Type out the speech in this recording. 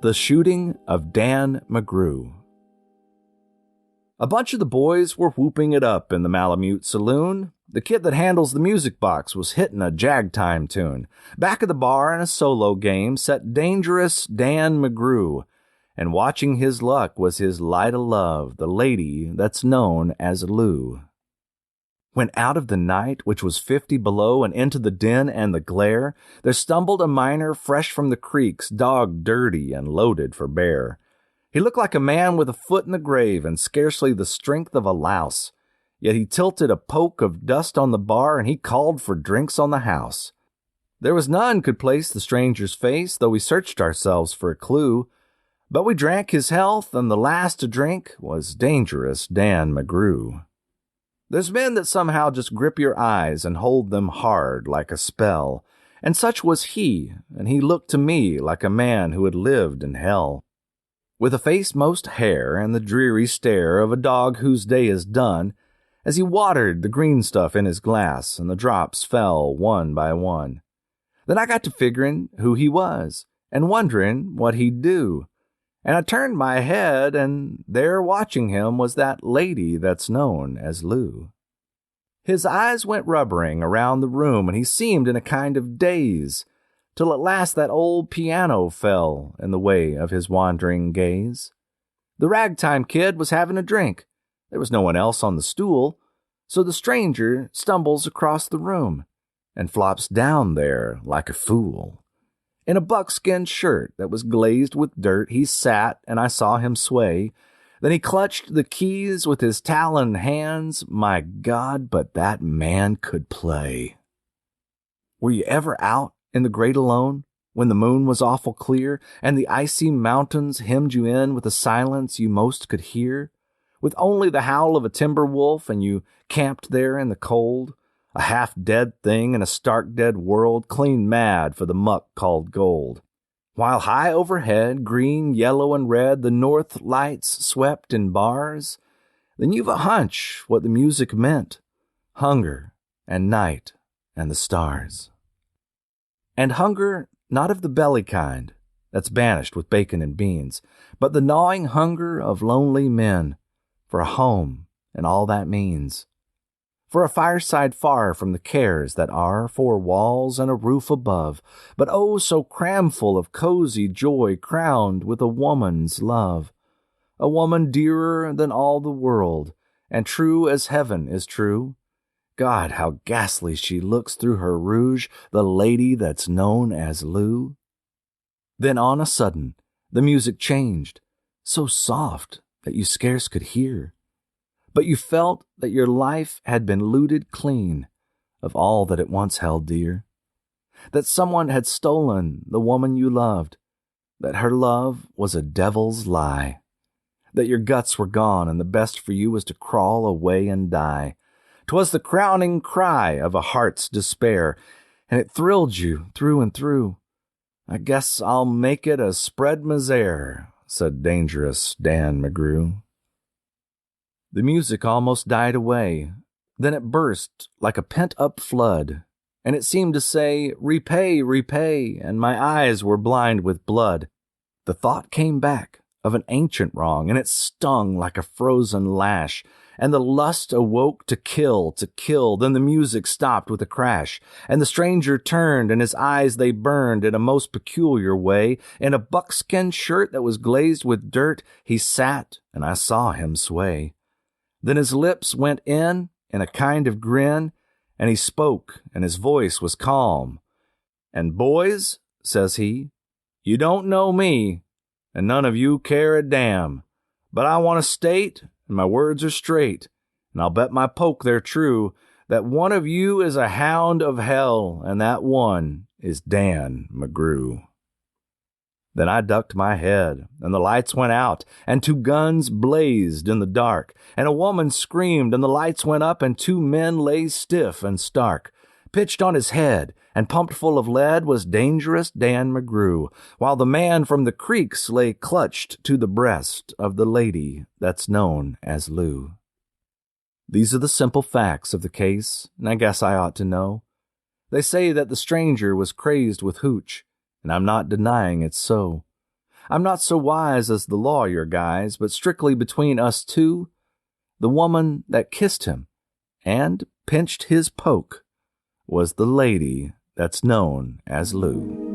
The Shooting of Dan McGrew. A bunch of the boys were whooping it up in the Malamute saloon. The kid that handles the music box was hitting a jagtime tune. Back of the bar in a solo game sat Dangerous Dan McGrew, and watching his luck was his light o' love, the lady that's known as Lou. When out of the night, which was 50 below, and into the din and the glare, there stumbled a miner fresh from the creeks, dog dirty and loaded for bear. He looked like a man with a foot in the grave and scarcely the strength of a louse. Yet he tilted a poke of dust on the bar, and he called for drinks on the house. There was none could place the stranger's face, though we searched ourselves for a clue. But we drank his health, and the last to drink was Dangerous Dan McGrew. There's men that somehow just grip your eyes and hold them hard like a spell, and such was he, and he looked to me like a man who had lived in hell. With a face most hair and the dreary stare of a dog whose day is done, as he watered the green stuff in his glass, and the drops fell one by one. Then I got to figuring who he was, and wondering what he'd do. And I turned my head, and there watching him was that lady that's known as Lou. His eyes went rubbering around the room, and he seemed in a kind of daze, till at last that old piano fell in the way of his wandering gaze. The ragtime kid was having a drink. There was no one else on the stool, so the stranger stumbles across the room and flops down there like a fool. In a buckskin shirt that was glazed with dirt, he sat, and I saw him sway. Then he clutched the keys with his taloned hands. My God, but that man could play. Were you ever out in the great alone, when the moon was awful clear, and the icy mountains hemmed you in with a silence you most could hear, with only the howl of a timber wolf, and you camped there in the cold? A half-dead thing in a stark-dead world, clean mad for the muck called gold. While high overhead, green, yellow, and red, the north lights swept in bars, then you've a hunch what the music meant. Hunger, and night, and the stars. And hunger not of the belly kind, that's banished with bacon and beans, but the gnawing hunger of lonely men, for a home and all that means. For a fireside far from the cares that are, four walls and a roof above, but oh, so cramful of cozy joy, crowned with a woman's love. A woman dearer than all the world, and true as heaven is true. God, how ghastly she looks through her rouge, the lady that's known as Lou. Then on a sudden, the music changed, so soft that you scarce could hear. But you felt that your life had been looted clean of all that it once held dear, that someone had stolen the woman you loved, that her love was a devil's lie, that your guts were gone and the best for you was to crawl away and die. 'Twas the crowning cry of a heart's despair, and it thrilled you through and through. I guess I'll make it a spread misere, said Dangerous Dan McGrew. The music almost died away. Then it burst like a pent-up flood, and it seemed to say, "Repay, repay," and my eyes were blind with blood. The thought came back of an ancient wrong, and it stung like a frozen lash, and the lust awoke to kill, to kill. Then the music stopped with a crash, and the stranger turned, and his eyes they burned in a most peculiar way. In a buckskin shirt that was glazed with dirt, he sat, and I saw him sway. Then his lips went in a kind of grin, and he spoke, and his voice was calm. "And boys," says he, "you don't know me, and none of you care a damn. But I want to state, and my words are straight, and I'll bet my poke they're true, that one of you is a hound of hell, and that one is Dan McGrew." Then I ducked my head, and the lights went out, and two guns blazed in the dark, and a woman screamed, and the lights went up, and two men lay stiff and stark. Pitched on his head, and pumped full of lead, was Dangerous Dan McGrew, while the man from the creeks lay clutched to the breast of the lady that's known as Lou. These are the simple facts of the case, and I guess I ought to know. They say that the stranger was crazed with hooch, and I'm not denying it's so. I'm not so wise as the lawyer guys, but strictly between us two, the woman that kissed him and pinched his poke was the lady that's known as Lou.